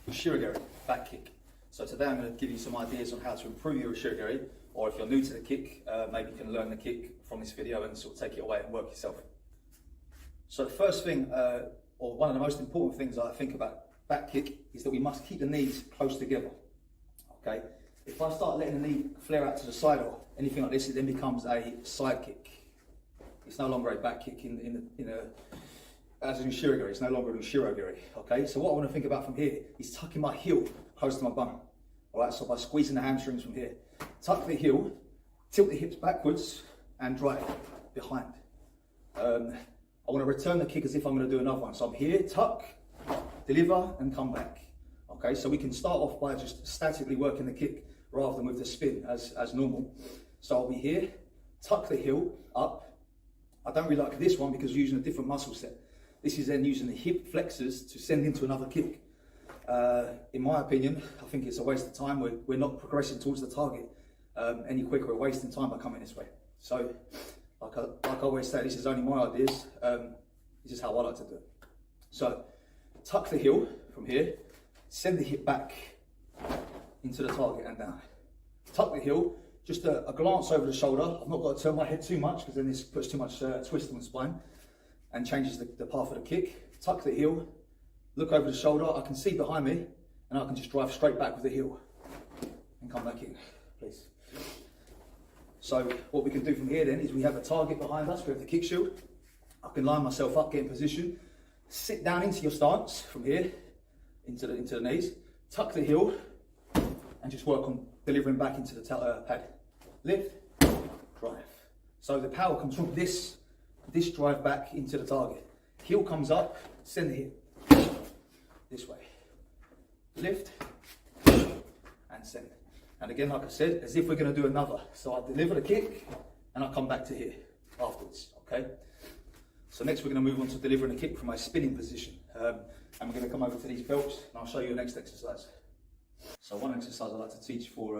Ushiro Geri Back kick. So today I'm going to give you some ideas on how to improve your Ushiro Geri, or if you're new to the kick, maybe you can learn the kick from this video and sort of take it away and work yourself. So the first thing, or one of the most important things I think about back kick, is that we must keep the knees close together. Okay? If I start letting the knee flare out to the side or anything like this, it then becomes a side kick. It's no longer a back kick as an Ushiro Geri. It's no longer an Ushiro Geri. Okay, so what I want to think about from here is tucking my heel close to my bum. All right, so by squeezing the hamstrings from here, tuck the heel, tilt the hips backwards, and drive behind. I want to return the kick as if I'm going to do another one. So I'm here, tuck, deliver, and come back. Okay, so we can start off by just statically working the kick rather than with the spin as normal. So I'll be here, tuck the heel up. I don't really like this one because we're using a different muscle set. This is then using the hip flexors to send into another kick. In my opinion, I think it's a waste of time. We're not progressing towards the target any quicker. We're wasting time by coming this way. So, like I always say, this is only my ideas. This is how I like to do it. So, tuck the heel from here, send the hip back into the target and down. Tuck the heel, just a glance over the shoulder. I've not got to turn my head too much because then this puts too much twist on the spine and changes the path of the kick. Tuck the heel, look over the shoulder. I can see behind me and I can just drive straight back with the heel and come back in, please. So what we can do from here then is we have a target behind us. We have the kick shield. I can line myself up, get in position, sit down into your stance from here, into the knees, tuck the heel and just work on delivering back into the pad. Lift, drive. So the power comes from this drive back into the target. Heel comes up, send the hip this way. Lift and send. And again, like I said, as if we're going to do another. So I deliver the kick and I come back to here afterwards. Okay. So next we're going to move on to delivering a kick from my spinning position. And we're going to come over to these belts and I'll show you the next exercise. So one exercise I like to teach for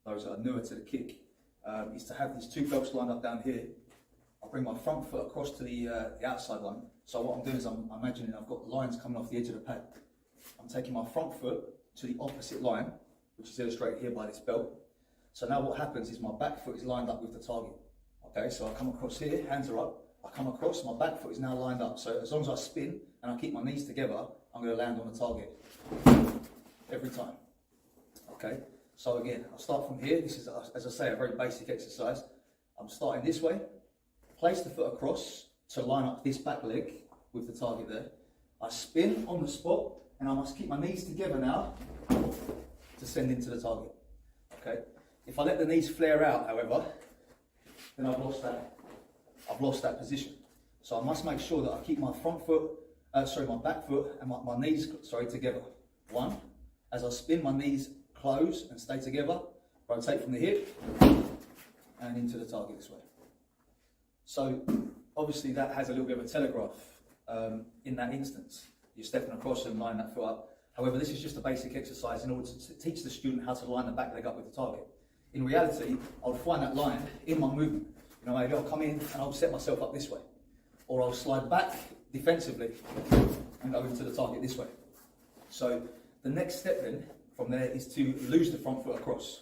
those that are newer to the kick is to have these two belts lined up down here. I'll bring my front foot across to the outside one. So what I'm doing is I'm imagining I've got lines coming off the edge of the pad. I'm taking my front foot to the opposite line, which is illustrated here by this belt. So now what happens is my back foot is lined up with the target. Okay, so I come across here, hands are up. I come across, my back foot is now lined up. So as long as I spin and I keep my knees together, I'm going to land on the target every time. Okay, so again, I'll start from here. This is, as I say, a very basic exercise. I'm starting this way. Place the foot across to line up this back leg with the target there. I spin on the spot and I must keep my knees together now to send into the target. Okay. If I let the knees flare out, however, then I've lost that position. So I must make sure that I keep my my back foot and my knees, together. One, as I spin, my knees close and stay together. Rotate from the hip and into the target this way. So obviously that has a little bit of a telegraph in that instance. You're stepping across and lining that foot up. However, this is just a basic exercise in order to teach the student how to line the back leg up with the target. In reality, I'll find that line in my movement. You know, maybe I'll come in and I'll set myself up this way. Or I'll slide back defensively and go into the target this way. So the next step then from there is to lose the front foot across.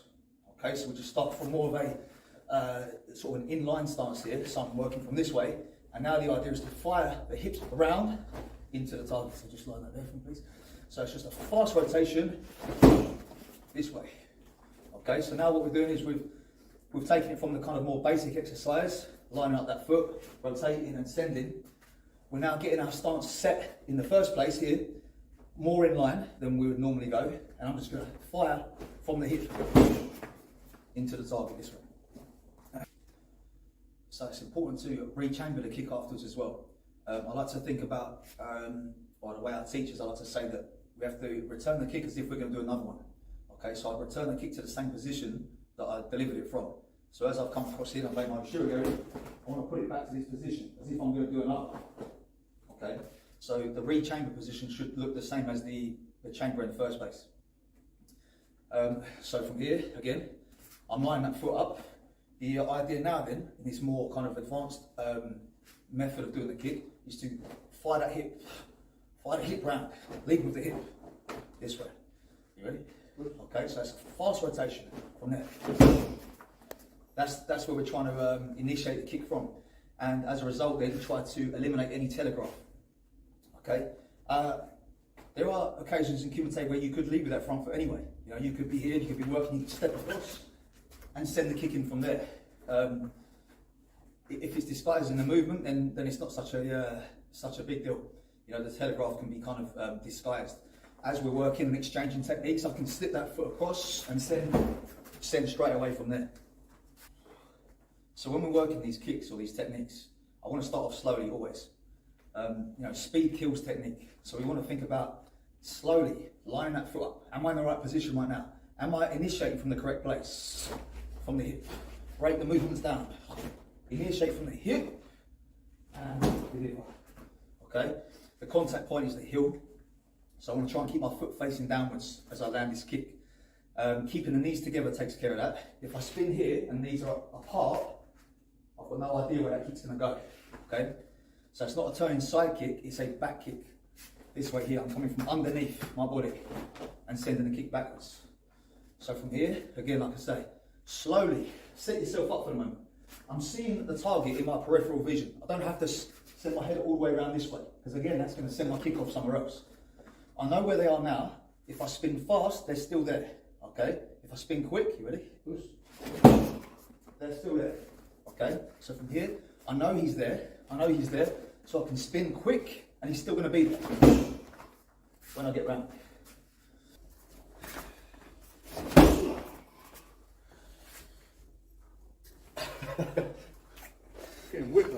Okay, so we'll just start from more of a sort of an inline stance here. So I'm working from this way, and now the idea is to fire the hips around into the target. So just line that there for me, please. So it's just a fast rotation this way. Okay, so now what we're doing is we've taken it from the kind of more basic exercise, lining up that foot, rotating and sending. We're now getting our stance set in the first place here, more in line than we would normally go, and I'm just going to fire from the hip into the target this way. So it's important to rechamber the kick afterwards as well. I like to think about, or the way our teachers, I like to say that we have to return the kick as if we're going to do another one. Okay, so I return the kick to the same position that I delivered it from. So as I've come across here and I've made my Ushiro Geri, I want to put it back to this position as if I'm going to do another. Okay, so the rechamber position should look the same as the chamber in the first place. So from here, again, I'm lining that foot up. The idea now then, in this more kind of advanced method of doing the kick, is to fire the hip round, lead with the hip, this way. You ready? Okay, so it's a fast rotation from there. That's where we're trying to initiate the kick from. And as a result, then try to eliminate any telegraph. Okay? There are occasions in Kumite where you could lead with that front foot anyway. You know, you could be here, you could be working, you could step across and send the kick in from there. If it's disguised in the movement, then it's not such a big deal. You know, the telegraph can be kind of disguised. As we're working and exchanging techniques, I can slip that foot across and send straight away from there. So when we're working these kicks or these techniques, I want to start off slowly always. You know, speed kills technique. So we want to think about slowly lining that foot up. Am I in the right position right now? Am I initiating from the correct place? From the hip. Break the movements down. Initiate from the hip and deliver. Okay? The contact point is the heel. So I want to try and keep my foot facing downwards as I land this kick. Keeping the knees together takes care of that. If I spin here and knees are apart, I've got no idea where that kick's going to go. Okay? So it's not a turning side kick, it's a back kick. This way here, I'm coming from underneath my body and sending the kick backwards. So from here, again, like I say, slowly set yourself up for the moment. I'm seeing the target in my peripheral vision. I don't have to send my head all the way around this way, because again, that's going to send my kick off somewhere else. I know where they are now. If I spin fast, they're still there. Okay? If I spin quick, you ready? They're still there. Okay? So from here, I know he's there. I know he's there. So I can spin quick, and he's still going to be there when I get round. Getting whipped.